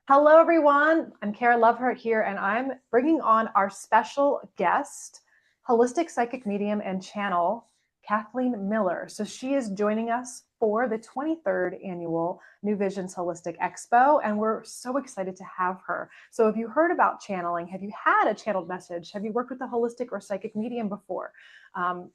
Hello, everyone. I'm Kara Lovehart here, and I'm bringing on our special guest, holistic psychic medium and channel, Cathleen Miller. So she is joining us for the 23rd annual New Visions Holistic Expo, and we're so excited to have her. So have you heard about channeling? Have you had a channeled message? Have you worked with a holistic or psychic medium before?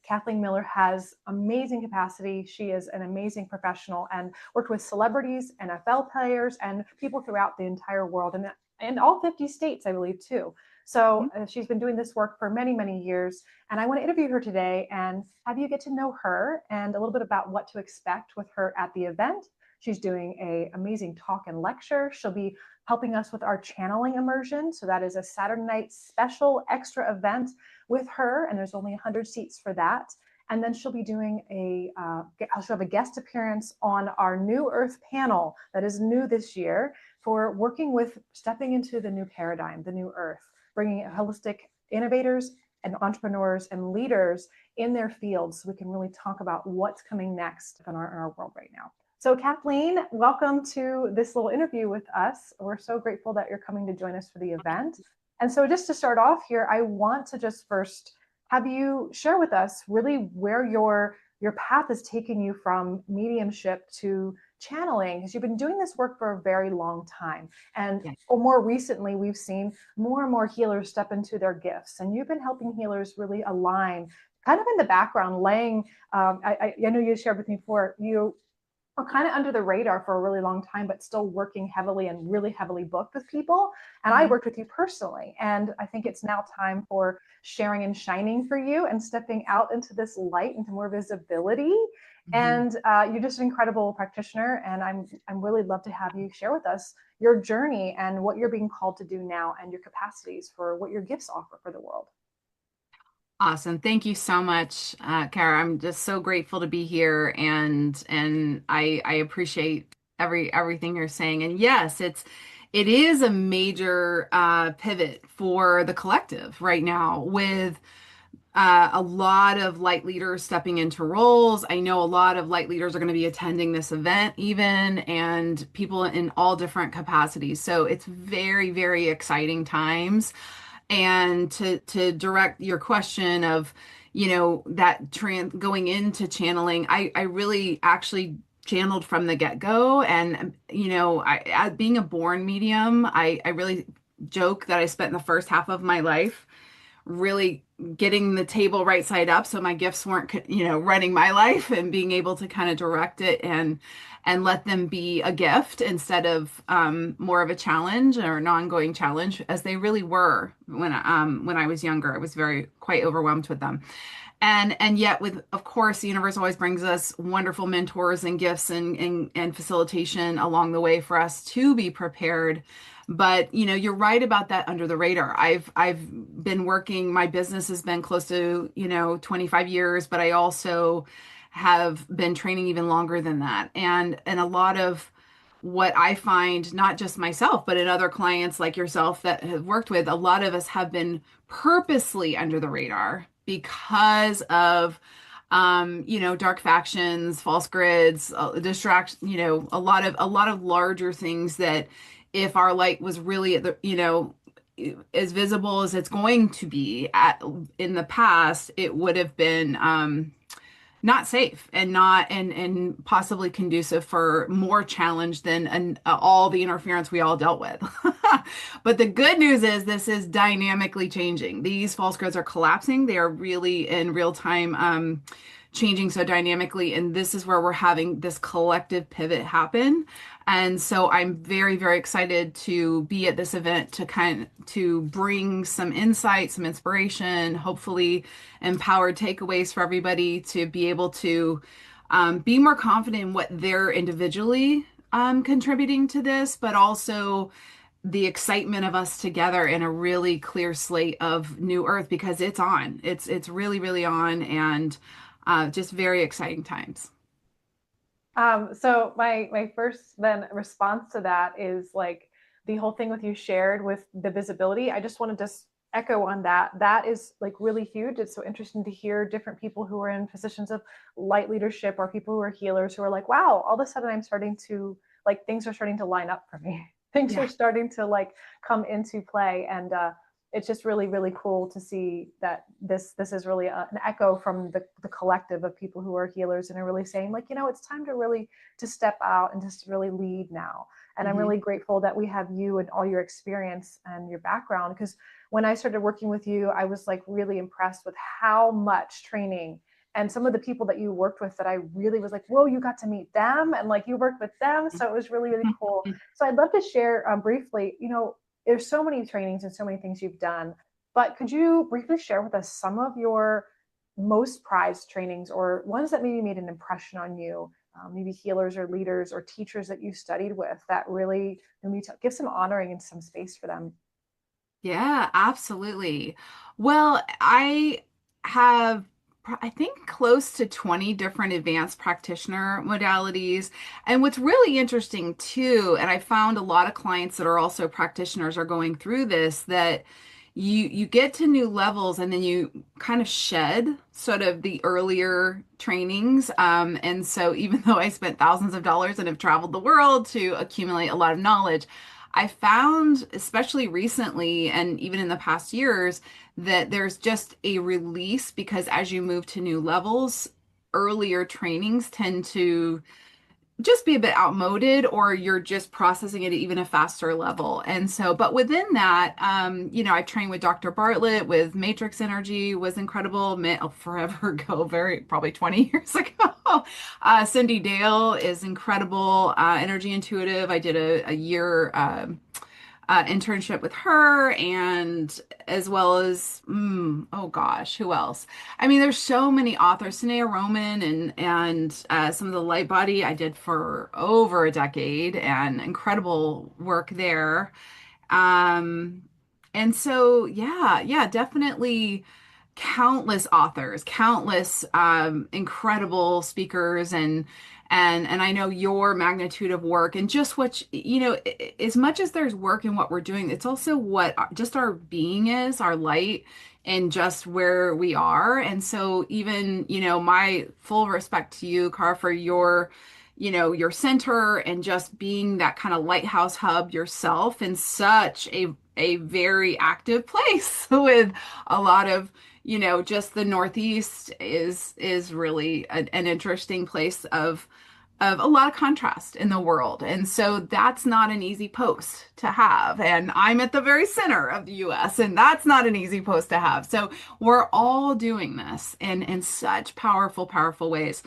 Kathleen Miller has amazing capacity. She is an amazing professional and worked with celebrities, NFL players, and people throughout the entire world and all 50 states, I believe, too. So she's been doing this work for many, many years. And I want to interview her today and have you get to know her and a little bit about what to expect with her at the event. She's doing an amazing talk and lecture. She'll be helping us with our channeling immersion. So that is a Saturday night special extra event with her, and there's only 100 seats for that. And then she'll be doing she'll have a guest appearance on our New Earth panel that is new this year for working with stepping into the new paradigm, the new Earth, bringing holistic innovators and entrepreneurs and leaders in their fields so we can really talk about what's coming next in our world right now. So Kathleen, welcome to this little interview with us. We're so grateful that you're coming to join us for the event. And so just to start off here, I want to just first have you share with us really where your path is taking you from mediumship to channeling, because you've been doing this work for a very long time. And more recently, we've seen more and more healers step into their gifts. And you've been helping healers really align kind of in the background, laying, I know you shared with me before, you are kind of under the radar for a really long time, but still working heavily and really heavily booked with people. And I worked with you personally. And I think it's now time for sharing and shining for you and stepping out into this light, into more visibility. And you're just an incredible practitioner. And I'm really love to have you share with us your journey and what you're being called to do now and your capacities for what your gifts offer for the world. Awesome. Thank you so much, Kara. I'm just so grateful to be here and I appreciate everything you're saying. And yes, it is a major pivot for the collective right now with a lot of light leaders stepping into roles. I know a lot of light leaders are going to be attending this event even, and people in all different capacities. So it's very, very exciting times. And to direct your question of, that going into channeling, I really actually channeled from the get-go. And, being a born medium, I really joke that I spent the first half of my life really getting the table right side up so my gifts weren't running my life, and being able to kind of direct it and let them be a gift instead of more of a challenge or an ongoing challenge, as they really were when I was younger. I was quite overwhelmed with them. And yet, with, of course, the universe always brings us wonderful mentors and gifts and facilitation along the way for us to be prepared. But you're right about that under the radar. I've been working, my business has been close to 25 years, but I also have been training even longer than that. And a lot of what I find, not just myself, but in other clients like yourself that have worked with, a lot of us have been purposely under the radar because of dark factions, false grids, distraction, a lot of larger things that if our light was really at the, as visible as it's going to be in the past, it would have been not safe and not and possibly conducive for more challenge than all the interference we all dealt with. But the good news is this is dynamically changing. These false grids are collapsing. They are really in real time changing so dynamically, and this is where we're having this collective pivot happen. And so I'm very, very excited to be at this event to bring some insight, some inspiration, hopefully empowered takeaways for everybody to be able to be more confident in what they're individually contributing to this, but also the excitement of us together in a really clear slate of new earth, because it's on. It's really, really on, and just very exciting times. So my first then response to that is like the whole thing with you shared with the visibility. I just want to just echo on that. That is like really huge. It's so interesting to hear different people who are in positions of light leadership or people who are healers who are like, wow, all of a sudden I'm starting to like things are starting to line up for me. things Yeah. are starting to like come into play. And it's just really, really cool to see that this is really an echo from the collective of people who are healers and are really saying like, it's time to really to step out and just really lead now. And I'm Hmm. really grateful that we have you and all your experience and your background, because when I started working with you, I was like really impressed with how much training and some of the people that you worked with that I really was like, whoa, you got to meet them and like you worked with them. So it was really, really cool. So I'd love to share briefly, there's so many trainings and so many things you've done, but could you briefly share with us some of your most prized trainings or ones that maybe made an impression on you, maybe healers or leaders or teachers that you studied with that really maybe give some honoring and some space for them? Yeah, absolutely. Well, I have, I think, close to 20 different advanced practitioner modalities. And what's really interesting too, and I found a lot of clients that are also practitioners are going through this, that you get to new levels and then you kind of shed sort of the earlier trainings. And so even though I spent thousands of dollars and have traveled the world to accumulate a lot of knowledge, I found, especially recently and even in the past years, that there's just a release because as you move to new levels, earlier trainings tend to just be a bit outmoded or you're just processing it at even a faster level. And so, but within that, I trained with Dr. Bartlett with Matrix Energy was incredible, forever ago, very probably 20 years ago. Cindy Dale is incredible, energy intuitive. I did a year internship with her and as well as oh gosh, who else? I mean, there's so many authors, Tanea Roman and some of the light body I did for over a decade and incredible work there. Um, and so yeah, definitely countless authors, countless incredible speakers and I know your magnitude of work and just what as much as there's work in what we're doing, it's also what just our being is, our light and just where we are. And so even, my full respect to you, Car, for your center and just being that kind of lighthouse hub yourself in such a very active place with a lot of just the Northeast is really an interesting place of a lot of contrast in the world. And so that's not an easy post to have. And I'm at the very center of the US, and that's not an easy post to have. So we're all doing this in such powerful, powerful ways.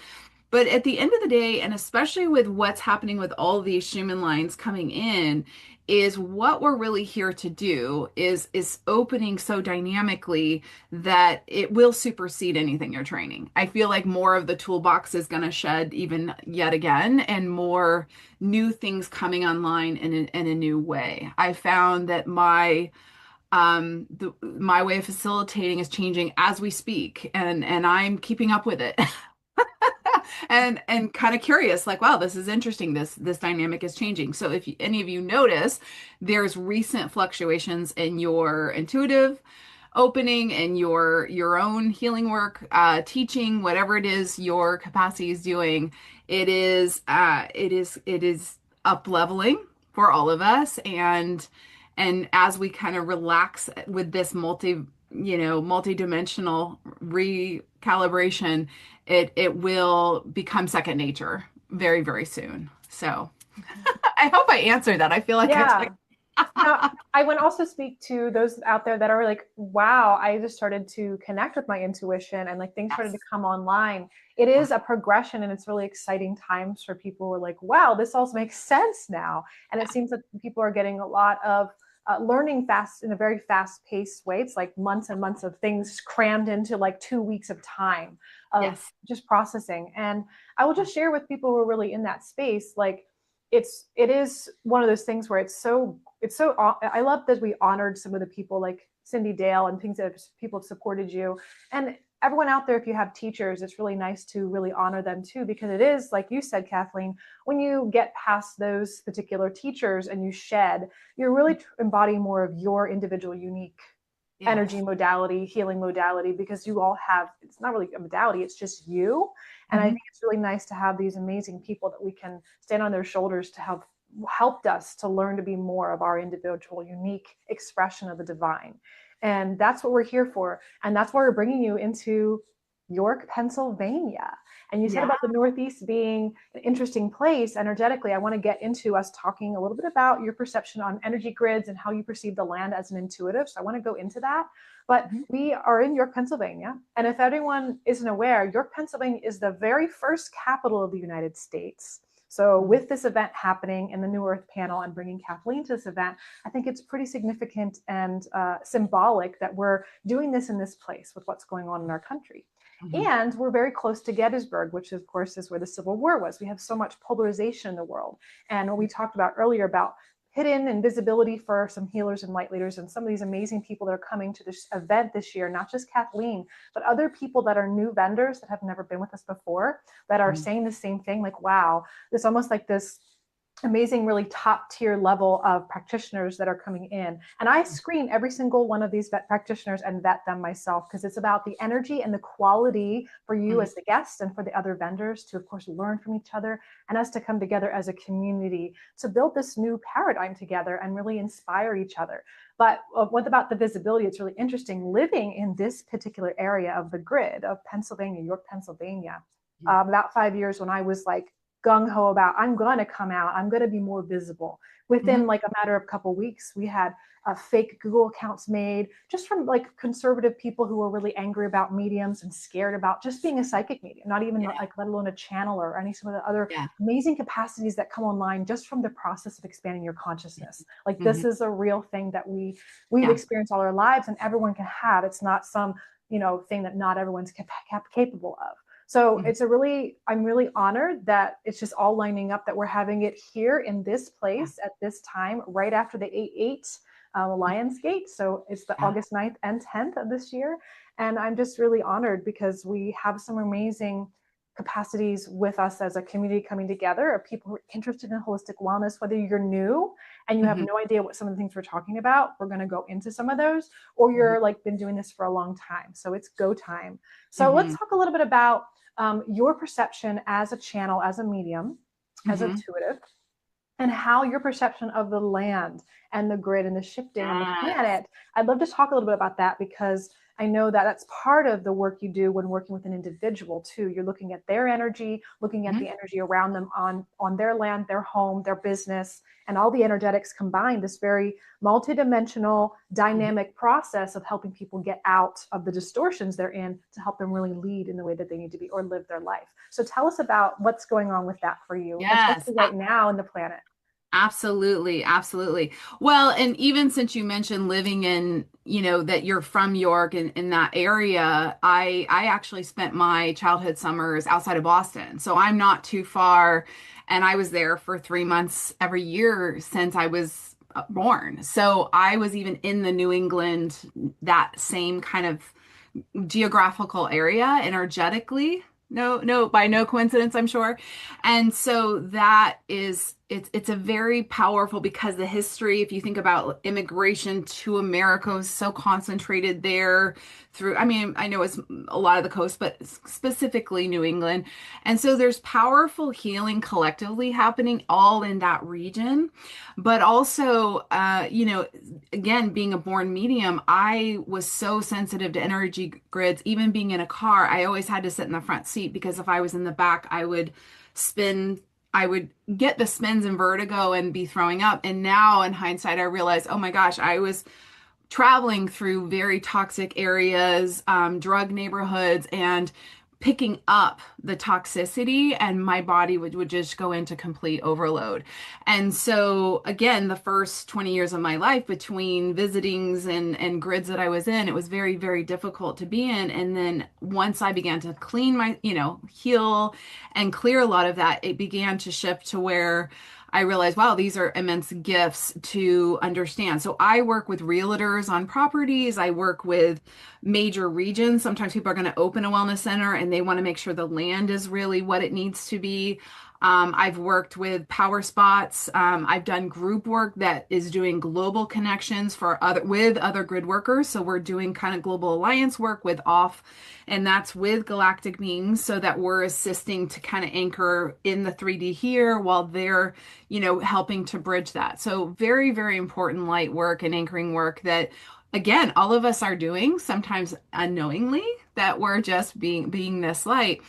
But at the end of the day, and especially with what's happening with all of these Schumann lines coming in, is what we're really here to do is opening so dynamically that it will supersede anything you're training. I feel like more of the toolbox is going to shed even yet again, and more new things coming online in a new way. I found that my way of facilitating is changing as we speak, and I'm keeping up with it. And kind of curious like wow, this is interesting, this dynamic is changing. So if any of you notice there's recent fluctuations in your intuitive opening and your own healing work, teaching, whatever it is your capacity is doing, it is up leveling for all of us. And as we kind of relax with this multi-dimensional recalibration, it will become second nature very, very soon. So I hope I answered that. I feel like I took Yeah. Now, I want to also speak to those out there that are like, wow, I just started to connect with my intuition and like things started to yes. come online. It is a progression and it's really exciting times for people who are like, wow, this all makes sense now. And it seems that people are getting a lot of learning fast in a very fast paced way. It's like months and months of things crammed into like 2 weeks of time of Yes. just processing. And I will just share with people who are really in that space, like, it is one of those things where it's so I love that we honored some of the people like Cindy Dale and things that people have supported you, and everyone out there, if you have teachers, it's really nice to really honor them too, because it is like you said, Kathleen, when you get past those particular teachers and you shed, you're really embodying more of your individual unique energy Yes. modality, healing modality, because you all have, it's not really a modality, it's just you. And I Mhm. think it's really nice to have these amazing people that we can stand on their shoulders to help helped us to learn to be more of our individual, unique expression of the divine. And that's what we're here for. And that's why we're bringing you into York, Pennsylvania. And you said Yeah. about the Northeast being an interesting place energetically. I want to get into us talking a little bit about your perception on energy grids and how you perceive the land as an intuitive. So I want to go into that. But Mhm. we are in York, Pennsylvania. And if anyone isn't aware, York, Pennsylvania is the very first capital of the United States. So with this event happening in the New Earth panel and bringing Kathleen to this event, I think it's pretty significant and symbolic that we're doing this in this place with what's going on in our country. Mhm. And we're very close to Gettysburg, which of course is where the Civil War was. We have so much polarization in the world. And what we talked about earlier about hidden invisibility for some healers and light leaders and some of these amazing people that are coming to this event this year, not just Kathleen, but other people that are new vendors that have never been with us before that are Mhm. saying the same thing, like, wow, there's almost like this amazing, really top tier level of practitioners that are coming in. And I screen every single one of these vet practitioners and vet them myself because it's about the energy and the quality for you Mhm. as the guests and for the other vendors to, of course, learn from each other and us to come together as a community to build this new paradigm together and really inspire each other. But what about the visibility? It's really interesting living in this particular area of the grid of Pennsylvania, York, Pennsylvania. About 5 years when I was like gung ho about I'm going to come out, I'm going to be more visible. Within Mhm. like a matter of a couple of weeks, we had fake Google accounts made just from like conservative people who were really angry about mediums and scared about just being a psychic medium, not even Yeah. like let alone a channeler or any some of the other Yeah. amazing capacities that come online just from the process of expanding your consciousness. Like this Mhm. is a real thing that we've Yeah. experienced all our lives and everyone can have. It's not some thing that not everyone's capable of. So Mhm. it's I'm really honored that it's just all lining up that we're having it here in this Yeah. place at this time, right after the 8/8 Lionsgate. So it's the Yeah. August 9th and 10th of this year. And I'm just really honored because we have some amazing capacities with us as a community coming together of people who are interested in holistic wellness, whether you're new and you have Mhm. no idea what some of the things we're talking about, we're going to go into some of those, or Mhm. you're like been doing this for a long time. So it's go time. So let's Mhm. talk a little bit about your perception as a channel, as a medium, as Mhm. intuitive, and how your perception of the land and the grid and the shifting on the Yes. planet. I'd love to talk a little bit about that because I know that that's part of the work you do when working with an individual too. You're looking at their energy, looking at Mhm. the energy around them on their land, their home, their business, and all the energetics combined. This very multidimensional, Mhm. dynamic process of helping people get out of the distortions they're in to help them really lead in the way that they need to be or live their life. So tell us about what's going on with that for you, Yes. especially right now in the planet. Absolutely, absolutely. Well, and even since you mentioned living in, that you're from York and in that area, I actually spent my childhood summers outside of Boston. So I'm not too far, and I was there for 3 months every year since I was born. So I was even in the New England, that same kind of geographical area energetically. No, no, by no coincidence, I'm sure. And so that is it's a very powerful because the history, if you think about immigration to America, was so concentrated there through, I mean, I know it's a lot of the coast, but specifically New England. And so there's powerful healing collectively happening all in that region. But also, again, being a born medium, I was so sensitive to energy grids. Even being in a car, I always had to sit in the front seat because if I was in the back, I would spin. I would get the spins and vertigo and be throwing up. And now, in hindsight, I realize, oh my gosh, I was traveling through very toxic areas, drug neighborhoods, and picking up the toxicity, and my body would just go into complete overload. And so, again, the first 20 years of my life between visitings and grids that I was in, it was very, very difficult to be in. And then once I began to clean my, heal and clear a lot of that, it began to shift to where I realized, wow, these are immense gifts to understand. So I work with realtors on properties. I work with major regions. Sometimes people are going to open a wellness center and they want to make sure the land is really what it needs to be. I've worked with power spots. I've done group work that is doing global connections for other grid workers. So we're doing kind of global alliance work with off, and that's with galactic beings, so that we're assisting to kind of anchor in the 3D here while they're, helping to bridge that. So very, very important light work and anchoring work that, again, all of us are doing, sometimes unknowingly, that we're just being this light.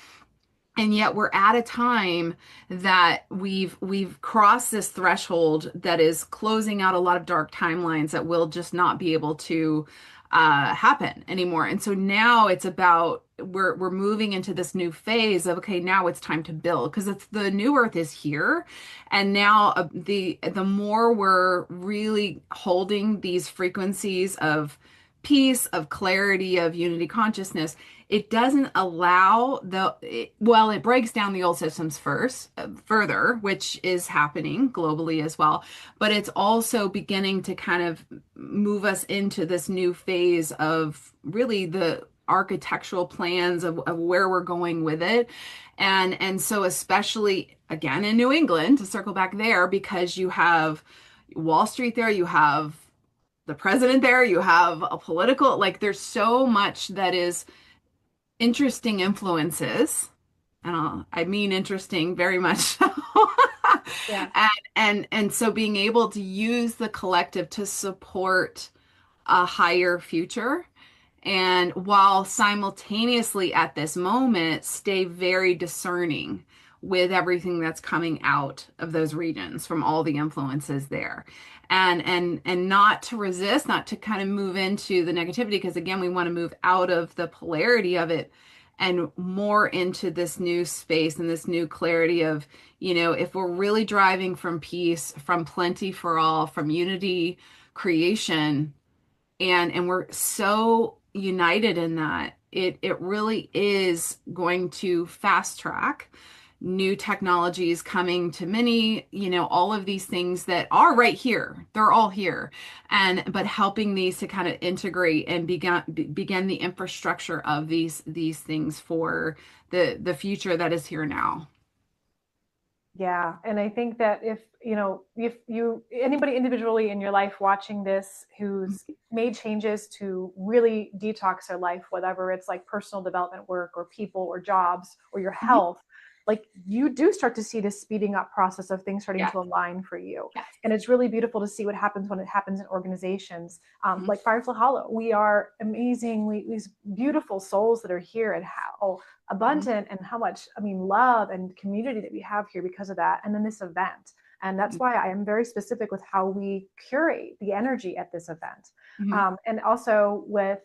And yet we're at a time that we've crossed this threshold that is closing out a lot of dark timelines that will just not be able to happen anymore. And so now it's about we're moving into this new phase of, okay, now it's time to build, because it's the new earth is here. And now the more we're really holding these frequencies of peace, of clarity, of unity consciousness, it doesn't allow it breaks down the old systems first, further, which is happening globally as well. But it's also beginning to kind of move us into this new phase of really the architectural plans of where we're going with it. And so especially again in New England, to circle back there, because you have Wall Street there, you have the president there, you have a political, like there's so much that is interesting influences. And I mean interesting very much so. Yeah. And so being able to use the collective to support a higher future, and while simultaneously at this moment stay very discerning with everything that's coming out of those regions from all the influences there, and not to resist, not to kind of move into the negativity, because again we want to move out of the polarity of it and more into this new space and this new clarity of, if we're really driving from peace, from plenty for all, from unity creation, and we're so united in that, it really is going to fast track new technologies coming to many, all of these things that are right here, they're all here, and but helping these to kind of integrate and begin the infrastructure of these things for the future that is here now. Yeah, and I think that if anybody individually in your life watching this who's made changes to really detox their life, whatever it's like personal development work or people or jobs or your Mhm. health, like you do start to see this speeding up process of things starting Yeah. to align for you. Yeah. And it's really beautiful to see what happens when it happens in organizations Mhm. like Firefly Hollow. We are amazingly these beautiful souls that are here, and how Mhm. abundant and how much, I mean, love and community that we have here because of that. And then this event. And that's why I am very specific with how we curate the energy at this event. Mhm. And also with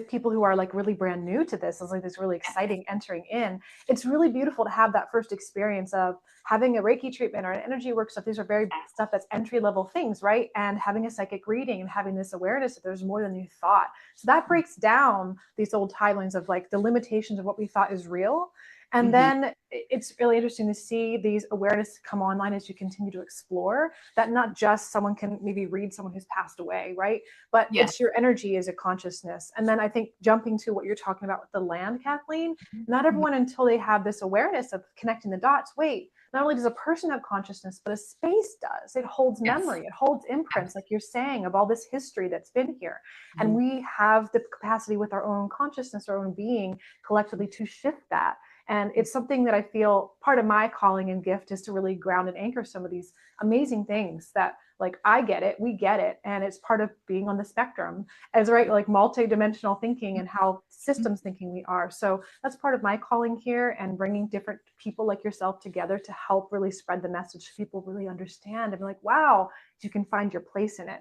people who are like really brand new to this, it's like this really exciting entering in. It's really beautiful to have that first experience of having a Reiki treatment or an energy work stuff. These are very stuff that's entry level things, right? And having a psychic reading and having this awareness that there's more than you thought. So that breaks down these old timelines of like the limitations of what we thought is real. And Mhm. then it's really interesting to see these awareness come online as you continue to explore that not just someone can maybe read someone who's passed away, right? But Yes. it's your energy as a consciousness. And then I think jumping to what you're talking about with the land, Kathleen, not Mhm. everyone until they have this awareness of connecting the dots, wait, not only does a person have consciousness, but a space does. It holds Yes. memory, it holds imprints, like you're saying, of all this history that's been here. And Mhm. we have the capacity with our own consciousness, our own being collectively to shift that. And it's something that I feel part of my calling and gift is to really ground and anchor some of these amazing things that, like, I get it, we get it, and it's part of being on the spectrum as, right, like multi-dimensional thinking and how systems thinking we are. So that's part of my calling here, and bringing different people like yourself together to help really spread the message so people really understand and be like, wow, you can find your place in it.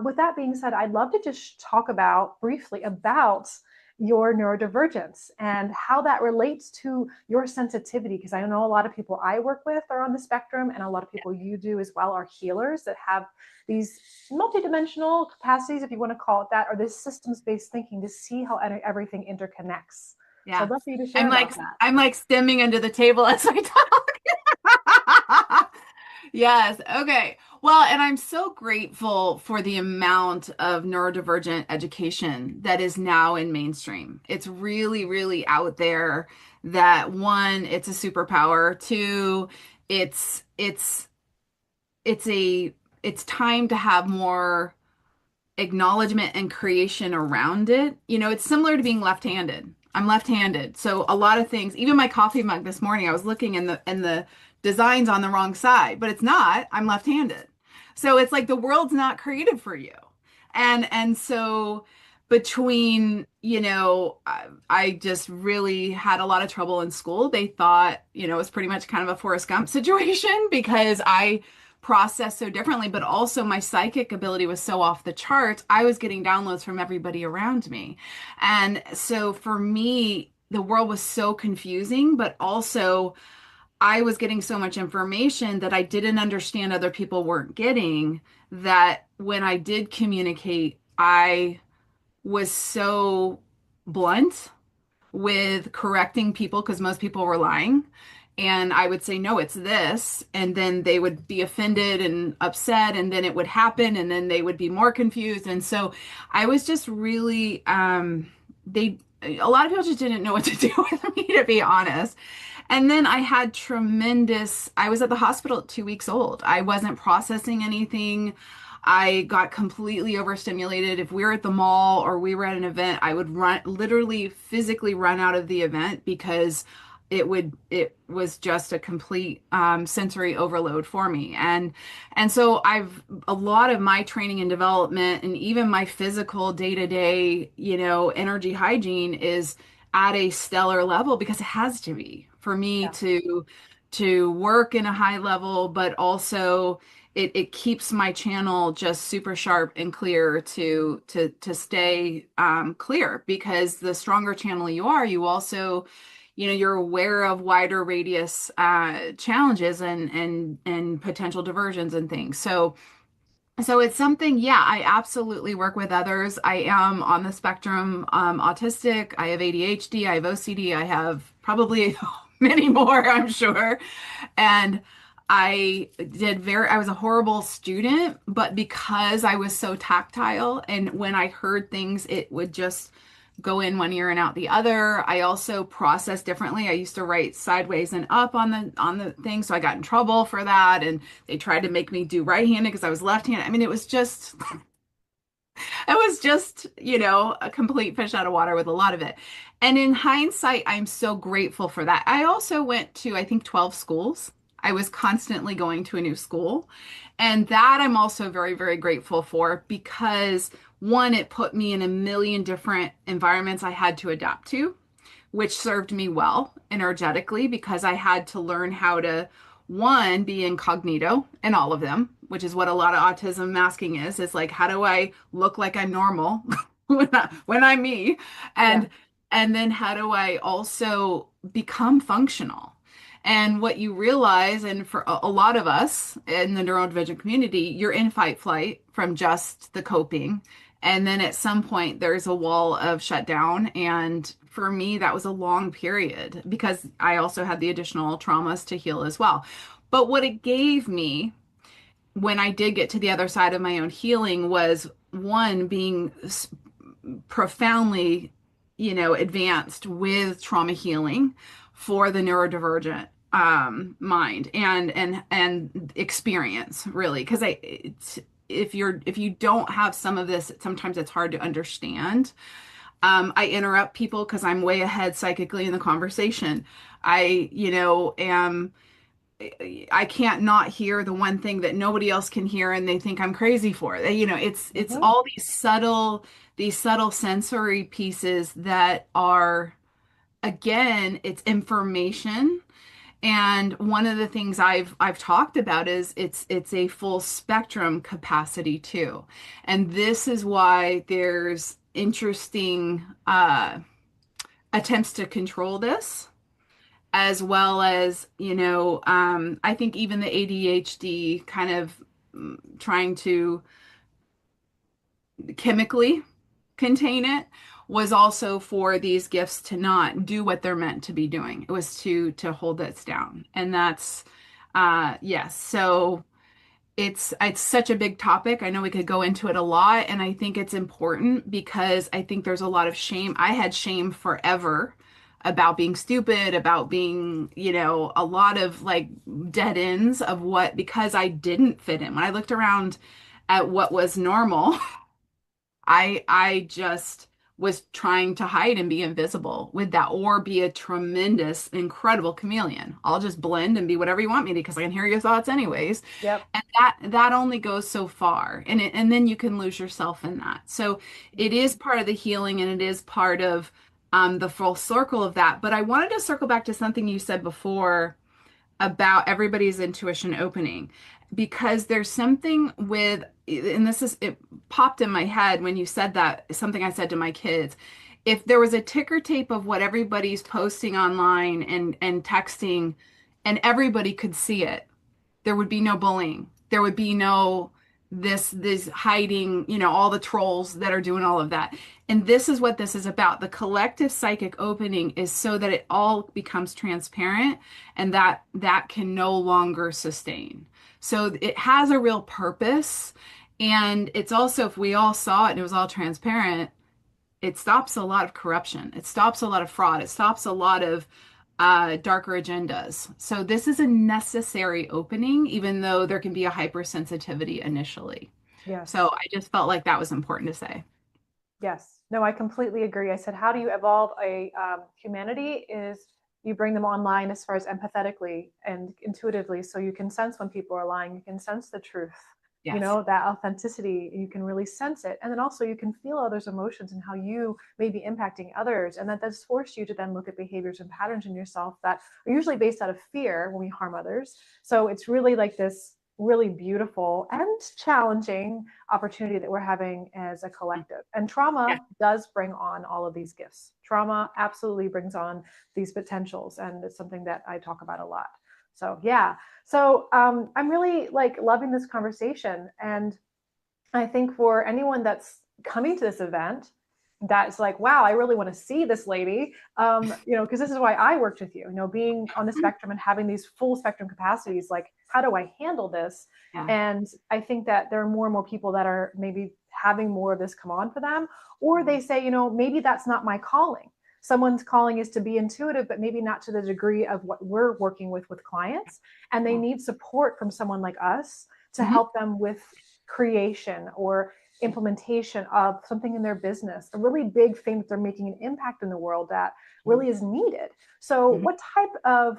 With that being said, I'd love to just talk about briefly about your neurodivergence and how that relates to your sensitivity. Because I know a lot of people I work with are on the spectrum, and a lot of people you do as well are healers that have these multidimensional capacities, if you want to call it that, or this systems-based thinking to see how everything interconnects. So Yeah. I'd love for you to share I'm about like that. I'm like stimming under the table as I talk. Yes. Okay. Well, and I'm so grateful for the amount of neurodivergent education that is now in mainstream. It's really, really out there. that one, it's a superpower. Two, it's it's it's a it's time to have more acknowledgement and creation around it. It's similar to being left-handed. I'm left-handed. So a lot of things, even my coffee mug this morning, I was looking and the design's on the wrong side, but it's not. I'm left-handed. So it's like the world's not created for you. And so between, I just really had a lot of trouble in school. They thought, it was pretty much kind of a Forrest Gump situation because I process so differently, but also my psychic ability was so off the charts. I was getting downloads from everybody around me. And so for me, the world was so confusing, but also I was getting so much information that I didn't understand other people weren't getting, that when I did communicate, I was so blunt with correcting people because most people were lying. And I would say, no, it's this. And then they would be offended and upset. And then it would happen. And then they would be more confused. And so I was just really, a lot of people just didn't know what to do with me, to be honest. And then I was at the hospital at 2 weeks old. I wasn't processing anything. I got completely overstimulated. If we were at the mall or we were at an event, I would literally physically run out of the event because it was just a complete sensory overload for me. And so a lot of my training and development and even my physical day-to-day, energy hygiene is at a stellar level because it has to be for me Yeah. to work in a high level, but also it keeps my channel just super sharp and clear to stay clear, because the stronger channel you are, you also, you're aware of wider radius challenges and potential diversions and things. So it's something, yeah, I absolutely work with others. I am on the spectrum, autistic. I have ADHD, I have OCD, I have probably many more, I'm sure. And I was a horrible student, but because I was so tactile and when I heard things, it would just go in one ear and out the other. I also process differently. I used to write sideways and up on the thing, so I got in trouble for that. And they tried to make me do right-handed because I was left-handed. I mean, it was just, a complete fish out of water with a lot of it. And in hindsight, I'm so grateful for that. I also went to, I think, 12 schools. I was constantly going to a new school. And that I'm also very, very grateful for because one, it put me in a million different environments I had to adapt to, which served me well energetically because I had to learn how to, one, be incognito in all of them, which is what a lot of autism masking is. It's like, how do I look like I'm normal when I'm me? Yeah. And and then how do I also become functional? And what you realize, and for a lot of us in the neurodivergent community, you're in fight flight from just the coping. And then at some point, there's a wall of shutdown. And for me, that was a long period because I also had the additional traumas to heal as well. But what it gave me when I did get to the other side of my own healing was one, being profoundly, advanced with trauma healing for the neurodivergent mind and experience, really, because if you don't have some of this, sometimes it's hard to understand. I interrupt people because I'm way ahead psychically in the conversation. Am I can't not hear the one thing that nobody else can hear and they think I'm crazy for. It's Mhm. all these subtle sensory pieces that are, again, it's information. And one of the things I've talked about is it's a full spectrum capacity too. And this is why there's interesting attempts to control this, as well as, I think even the ADHD kind of trying to chemically contain it was also for these gifts to not do what they're meant to be doing. It was to hold this down. And that's yes. So it's such a big topic. I know we could go into it a lot, and I think it's important because I think there's a lot of shame. I had shame forever about being stupid, about being, a lot of like dead ends of what, because I didn't fit in. When I looked around at what was normal, I just was trying to hide and be invisible with that, or be a tremendous, incredible chameleon. I'll just blend and be whatever you want me to because I can hear your thoughts anyways. Yep. And that only goes so far. And then you can lose yourself in that. So it is part of the healing, and it is part of the full circle of that. But I wanted to circle back to something you said before about everybody's intuition opening, because there's something with, and it popped in my head when you said that, something I said to my kids. If there was a ticker tape of what everybody's posting online and texting, and everybody could see it, there would be no bullying. There would be no this hiding, all the trolls that are doing all of that. And this is what this is about. The collective psychic opening is so that it all becomes transparent, and that can no longer sustain. So it has a real purpose. And it's also, if we all saw it and it was all transparent, it stops a lot of corruption. It stops a lot of fraud. It stops a lot of darker agendas. So this is a necessary opening, even though there can be a hypersensitivity initially. So Yes. I just felt like that was important to say. Yes. No, I completely agree. I said, how do you evolve a humanity? Is you bring them online as far as empathetically and intuitively, so you can sense when people are lying. You can sense the truth. Yes. That authenticity. You can really sense it, and then also you can feel others' emotions and how you may be impacting others, and that does force you to then look at behaviors and patterns in yourself that are usually based out of fear when we harm others. So it's really like this really beautiful and challenging opportunity that we're having as a collective. And Yeah. trauma does bring on all of these gifts. Trauma absolutely brings on these potentials, and it's something that I talk about a lot. So yeah. So I'm really like loving this conversation, and I think for anyone that's coming to this event, that's like, wow, I really want to see this lady, because this is why I worked with you, being on the spectrum and having these full spectrum capacities, like, how do I handle this? Yeah. And I think that there are more and more people that are maybe having more of this come on for them, or they say, maybe that's not my calling. Someone's calling is to be intuitive, but maybe not to the degree of what we're working with clients. And they Yeah. need support from someone like us to Mhm. help them with creation or implementation of something in their business, a really big thing that they're making an impact in the world that really is needed. So, Mhm. what type of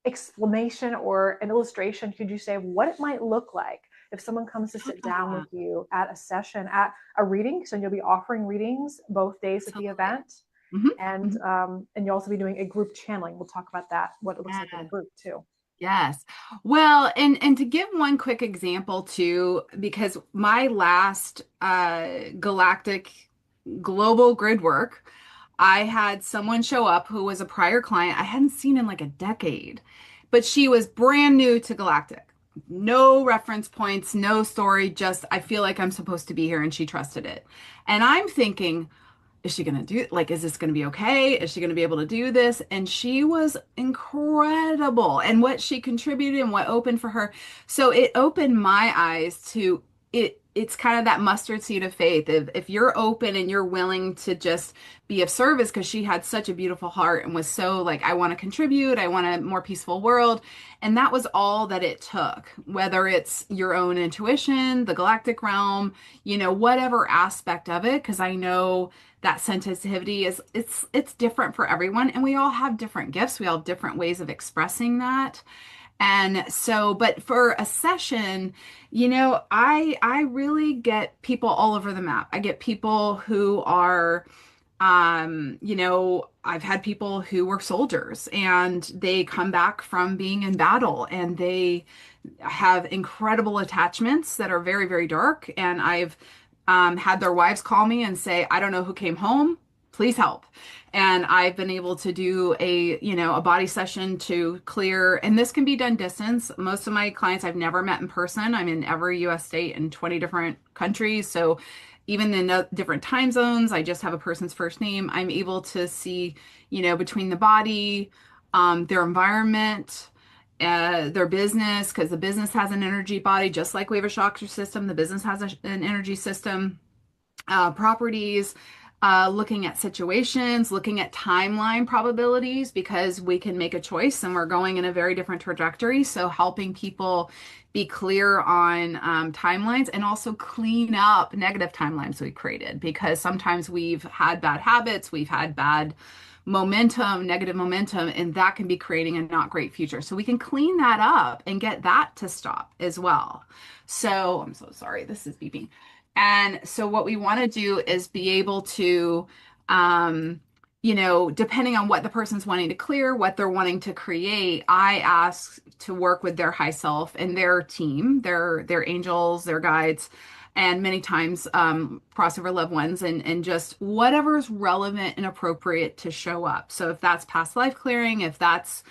explanation or an illustration could you say of what it might look like if someone comes to sit down Yeah, with you at a session, at a reading? So, you'll be offering readings both days at the absolutely. event. Mhm. And Mhm. you'll also be doing a group channeling. We'll talk about that, what it looks like in a Yeah. group too. Yes. Well, and to give one quick example too, because my last galactic global grid work, I had someone show up who was a prior client I hadn't seen in like a decade, but she was brand new to galactic. No reference points, no story, just I feel like I'm supposed to be here, and she trusted it. And I'm thinking, is she going to do, like, is this going to be okay? Is she going to be able to do this? And she was incredible, and what she contributed and what opened for her. So it opened my eyes to it. It's kind of that mustard seed of faith. If you're open and you're willing to just be of service, because she had such a beautiful heart and was so like, I want to contribute, I want a more peaceful world. And that was all that it took, whether it's your own intuition, the galactic realm, whatever aspect of it, because I know that sensitivity is it's different for everyone, and we all have different gifts, we all have different ways of expressing that. And so, but for a session, I really get people all over the map. I get people who are I've had people who were soldiers, and they come back from being in battle, and they have incredible attachments that are very, very dark. And I've had their wives call me and say, I don't know who came home. Please help. And I've been able to do a body session to clear, and this can be done distance. Most of my clients I've never met in person. I'm in every US state in 20 different countries. So even in different time zones, I just have a person's first name. I'm able to see, between the body, their environment, their business, because the business has an energy body, just like we have a chakra system. The business has an energy system, properties. looking at situations, looking at timeline probabilities because we can make a choice and we're going in a very different trajectory. So helping people be clear on timelines and also clean up negative timelines we created because sometimes we've had bad habits, we've had bad momentum, negative momentum, and that can be creating a not great future. So we can clean that up and get that to stop as well. So I'm so sorry, this is beeping. And so what we want to do is be able to, um, depending on what the person's wanting to clear, what they're wanting to create, I ask to work with their high self and their team, their angels, their guides, and many times crossover loved ones, and just whatever is relevant and appropriate to show up. So if that's past life clearing, if that's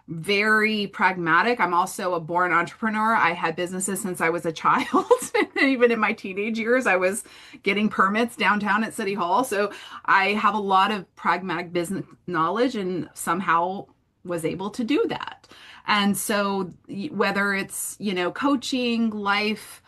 very pragmatic. I'm also a born entrepreneur. I had businesses since I was a child. And even in my teenage years, I was getting permits downtown at City Hall. So I have a lot of pragmatic business knowledge and somehow was able to do that. And so whether it's, coaching, life,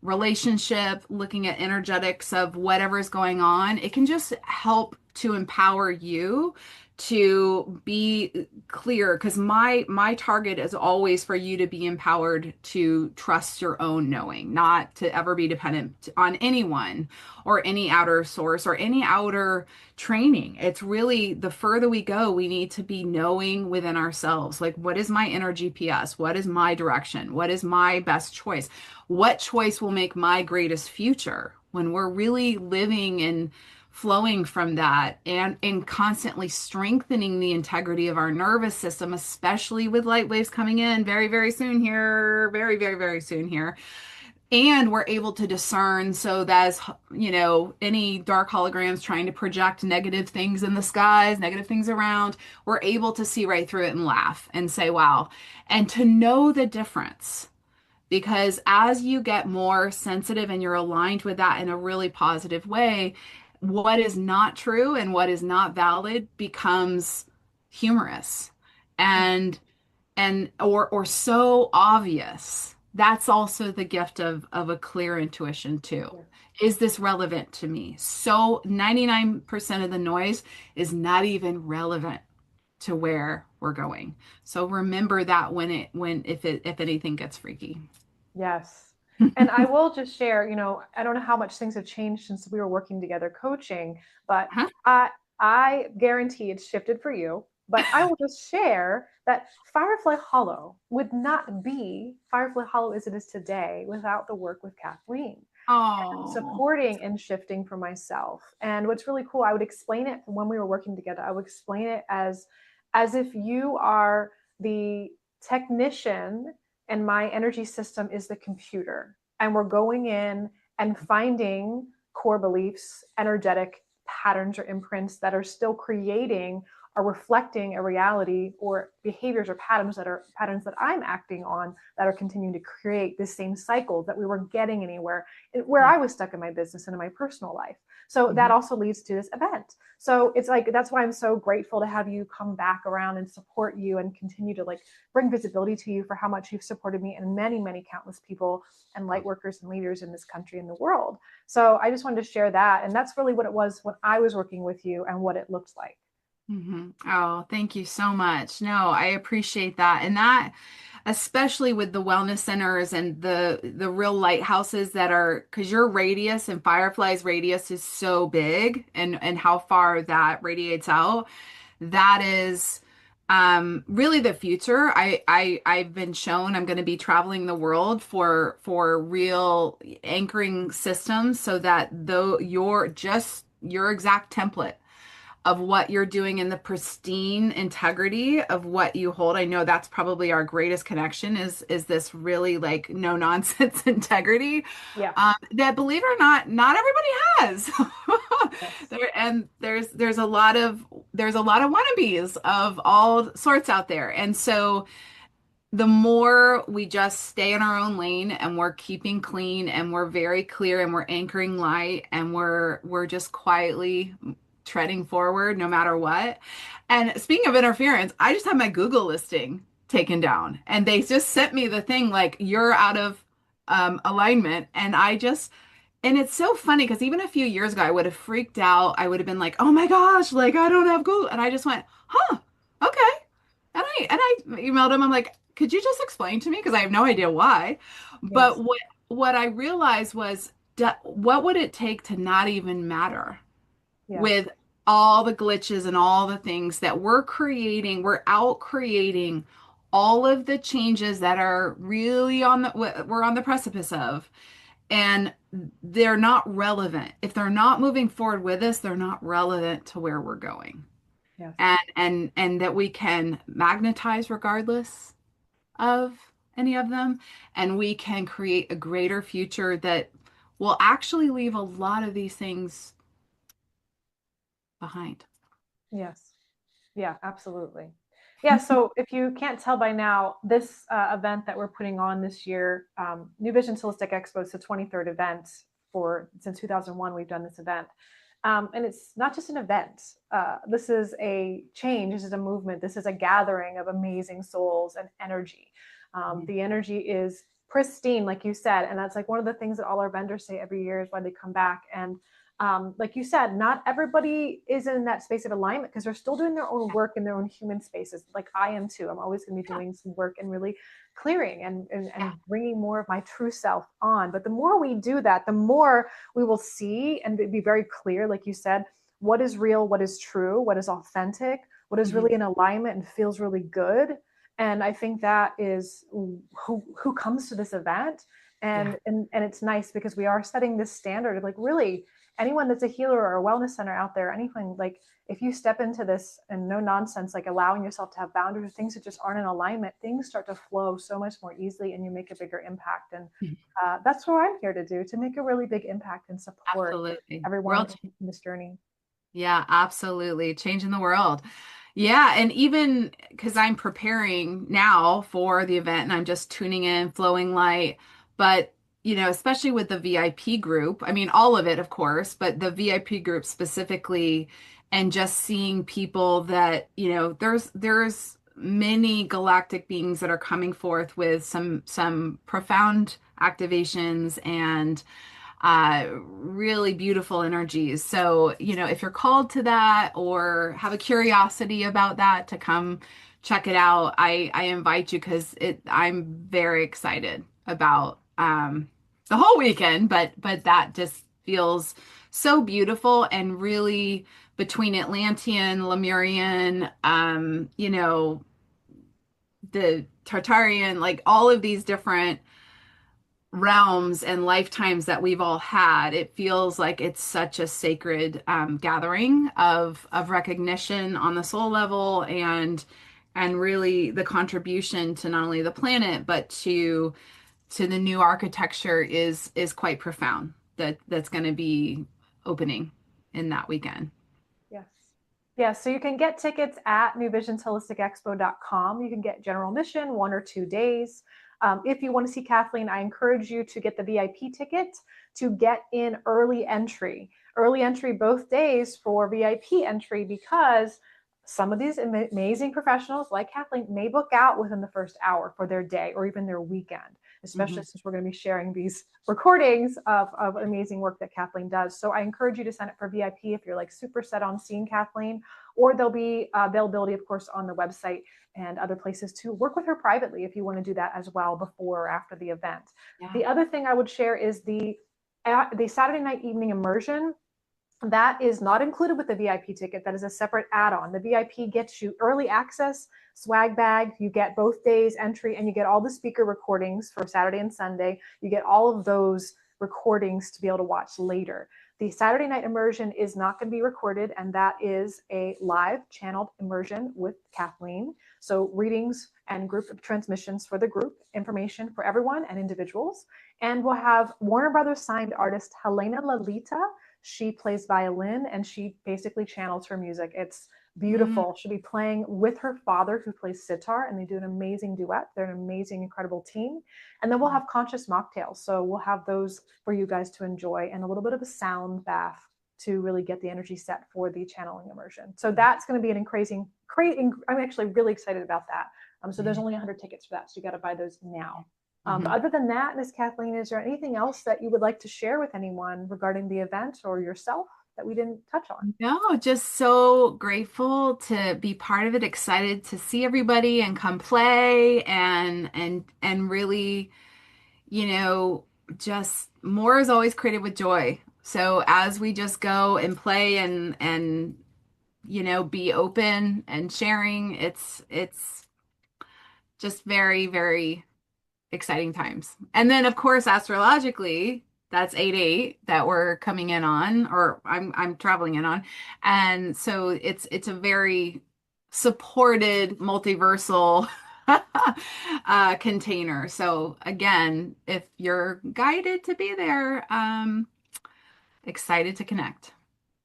relationship, looking at energetics of whatever is going on, it can just help to empower you to be clear because my target is always for you to be empowered to trust your own knowing, not to ever be dependent on anyone or any outer source or any outer training. It's really the further we go, we need to be knowing within ourselves, like what is my inner GPS? What is my direction? What is my best choice? What choice will make my greatest future? When we're really living and flowing from that and constantly strengthening the integrity of our nervous system, especially with light waves coming in very, very soon here, very, very, very soon here. And we're able to discern so that as, any dark holograms trying to project negative things in the skies, negative things around, we're able to see right through it and laugh and say, wow. And to know the difference. Because as you get more sensitive and you're aligned with that in a really positive way, what is not true and what is not valid becomes humorous and or so obvious. That's also the gift of a clear intuition too. Yeah. Is this relevant to me? So 99% of the noise is not even relevant to where we're going. So remember that if anything gets freaky. Yes. And I will just share, I don't know how much things have changed since we were working together coaching, but Huh? I I guarantee it's shifted for you. But I will just share that Firefly Hollow would not be Firefly Hollow as it is today without the work with Kathleen Oh. supporting and shifting for myself. And what's really cool, I would explain it when we were working together. I would explain it as if you are the technician and my energy system is the computer. And we're going in and finding core beliefs, energetic patterns or imprints that are still creating or reflecting a reality or behaviors or patterns that I'm acting on that are continuing to create this same cycle that we weren't getting anywhere where I was stuck in my business and in my personal life. So that Mhm. also leads to this event. So it's like that's why I'm so grateful to have you come back around and support you and continue to bring visibility to you for how much you've supported me and many, many countless people and light workers and leaders in this country and the world. So I just wanted to share that. And that's really what it was when I was working with you and what it looks like. Oh, thank you so much. No, I appreciate that. And that, especially with the wellness centers and the real lighthouses that are, because your radius and Firefly's radius is so big and how far that radiates out, that is really the future. I've been shown I'm going to be traveling the world for real anchoring systems so that though your exact template of what you're doing in the pristine integrity of what you hold. I know that's probably our greatest connection is this really like no nonsense integrity Yeah. that believe it or not everybody has. Yes. There's a lot of wannabes of all sorts out there. And so the more we just stay in our own lane and we're keeping clean and we're very clear and we're anchoring light and we're just quietly treading forward no matter what. And speaking of interference, I just had my Google listing taken down and they just sent me the thing like you're out of alignment. And I just and it's so funny because even a few years ago, I would have freaked out. I would have been like, "Oh my gosh, like I don't have Google," and I just went, "Huh, okay." And I emailed him. I'm like, "Could you just explain to me? Because I have no idea why." Yes. But what I realized was, what would it take to not even matter Yes. with all the glitches and all the things that we're creating? We're out creating all of the changes that are really we're on the precipice of, and they're not relevant. If they're not moving forward with us, they're not relevant to where we're going. Yes. And that we can magnetize regardless of any of them, and we can create a greater future that will actually leave a lot of these things behind. Yes. Yeah, absolutely. Yeah, so if you can't tell by now, this event that we're putting on this year, New Vision's Holistic Expo, is the 23rd event for since 2001. We've done this event, and it's not just an event. This is a change. This is a movement. This is a gathering of amazing souls and energy. The energy is pristine, like you said, and that's like one of the things that all our vendors say every year is why they come back. And like you said, not everybody is in that space of alignment because they're still doing their own work in their own human spaces. Like I am too. I'm always going to be doing some work and really clearing and bringing more of my true self on. But the more we do that, the more we will see and be very clear, like you said, what is real, what is true, what is authentic, what is Mhm. really in alignment and feels really good. And I think that is who comes to this event. Yeah. And it's nice because we are setting this standard of like really anyone that's a healer or a wellness center out there, anything like if you step into this and no nonsense, like allowing yourself to have boundaries, things that just aren't in alignment, things start to flow so much more easily and you make a bigger impact. And that's what I'm here to do, to make a really big impact and support Absolutely. everyone World. in this journey. Yeah, absolutely. Changing the world. Yeah, and even because I'm preparing now for the event and I'm just tuning in, flowing light, but especially with the VIP group, I mean, all of it, of course, but the VIP group specifically, and just seeing people that, there's many galactic beings that are coming forth with some profound activations and really beautiful energies. So, if you're called to that or have a curiosity about that, to come check it out, I invite you because I'm very excited about the whole weekend, but that just feels so beautiful and really between Atlantean, Lemurian, the Tartarian, like all of these different realms and lifetimes that we've all had, it feels like it's such a sacred gathering of recognition on the soul level, and really the contribution to not only the planet but to the new architecture is quite profound. That's going to be opening in that weekend. Yes. Yes. So you can get tickets at newvisionsholisticexpo.com. You can get general admission 1 or 2 days. If you want to see Kathleen, I encourage you to get the VIP ticket to get in early entry. Early entry both days for VIP entry because some of these amazing professionals like Kathleen may book out within the first hour for their day or even their weekend, especially Hmm. since we're going to be sharing these recordings of amazing work that Kathleen does. So I encourage you to sign up for VIP if you're like super set on seeing Kathleen, or there'll be availability, of course, on the website and other places to work with her privately if you want to do that as well before or after the event. Yeah. The other thing I would share is the Saturday night evening immersion. That is not included with the VIP ticket. That is a separate add-on. The VIP gets you early access, swag bag. You get both days entry, and you get all the speaker recordings for Saturday and Sunday. You get all of those recordings to be able to watch later. The Saturday night immersion is not going to be recorded, and that is a live channeled immersion with Kathleen. So readings and group transmissions for the group, information for everyone and individuals. And we'll have Warner Brothers signed artist Helena Lalita. She plays violin and she basically channels her music. It's Mm. beautiful. She'll be playing with her father, who plays sitar, and they do an amazing duet. They're an amazing, incredible team. And then we'll have conscious mocktails. So we'll have those for you guys to enjoy, and a little bit of a sound bath to really get the energy set for the channeling immersion. So that's going to be an increasing, I'm actually really excited about that. So there's only 100 tickets for that. So you got to buy those now. Mhm. Other than that, Ms. Kathleen, is there anything else that you would like to share with anyone regarding the event or yourself that we didn't touch on? No, just so grateful to be part of it, excited to see everybody and come play and really, you know, just more is always created with joy. So as we just go and play and be open and sharing, it's just very, very exciting times. And then of course astrologically, that's 8/8 that we're coming in on, or I'm traveling in on. And so it's a very supported multiversal container. So again, if you're guided to be there, excited to connect.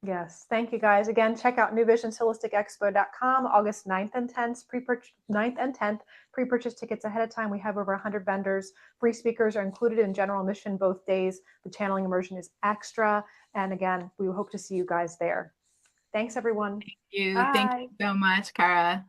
Yes, thank you guys. Again, check out newvisionsholisticexpo.com, August 9th and 10th, pre-purchase tickets ahead of time. We have over 100 vendors. Free speakers are included in general admission both days. The channeling immersion is extra. And again, we hope to see you guys there. Thanks, everyone. Thank you Bye. so much, Kara.